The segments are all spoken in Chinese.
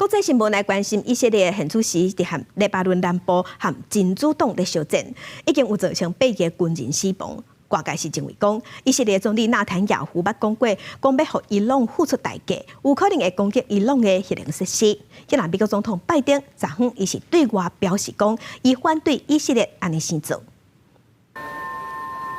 国际新闻来关心以色列现主时伫和黎巴嫩南部和真主党咧相战，已经有造成8个军人死亡。外界是认为讲，以色列总理纳坦雅胡捌讲过，讲要互伊朗付出代价，有可能会攻击伊朗的核能设施。今日美国总统拜登昨昏伊是对外表示讲，伊反对以色列安尼生做。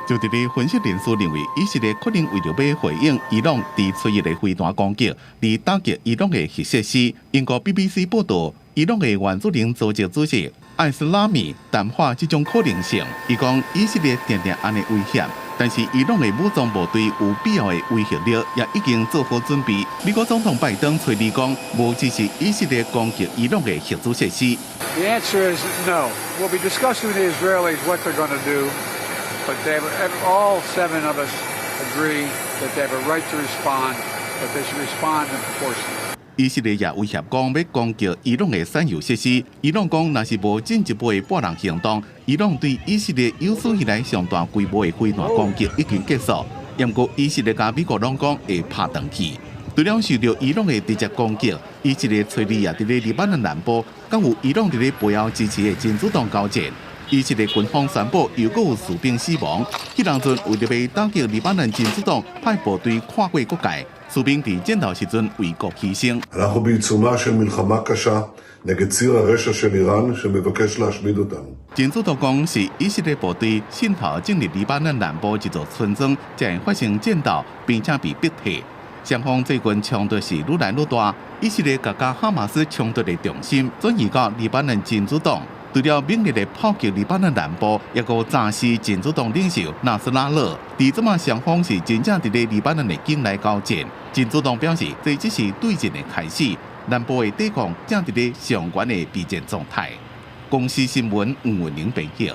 就伫咧分析人士认为，以色列可能为着要回应伊朗伫出现的飞弹攻击，而打击伊朗的核设施。英国 BBC 报道，伊朗的原住民组织主席艾斯拉米淡化这种可能性。伊讲，以色列定定安尼威胁，但是伊朗的武装部队有必要的威胁力也已经做好准备。美国总统拜登吹理讲，无支持以色列攻击伊朗的核子设施。The answer is no. We'll be discussing with the Israelis what they're going to do. But all 7 of us agree that they have a right to respond, but they should respond in proportion. 以色列也威胁讲要攻击伊朗的产油设施。伊朗讲，若是无进一步的拨人行动，伊朗对以色列有史以来上大规模的飞弹攻击已经结束。不过，以色列甲美国拢讲会拍断去。除了受到伊朗的直接攻击，以色列随里也伫咧黎巴嫩南部，甲有伊朗伫咧背后支持的真主党交战。以色列军方宣布，又有士兵死亡。迄当阵为着要打击黎巴嫩真主党，派部队跨过国界，士兵伫战斗时阵为国牺牲。אנחנו בעיצומה של מלחמה קשה נגד ציר הרשע של איראן שמבקש להשמיד אותנו. 真主党讲是以色列部队渗透进入黎巴嫩南部一座村庄，才会发生战斗，并且被逼退。双方最近冲突是愈来愈大，以色列甲哈马斯冲突的重心转移到黎巴嫩真主党。除了猛烈的炮击黎巴嫩南部，也有炸死真主党领袖纳斯拉勒。伫即马双方是真正伫咧黎巴嫩的境内交战。真主党表示，这只是对战的开始，南部的抵抗正伫咧上悬的备战状态。公司新闻吴文玲报道。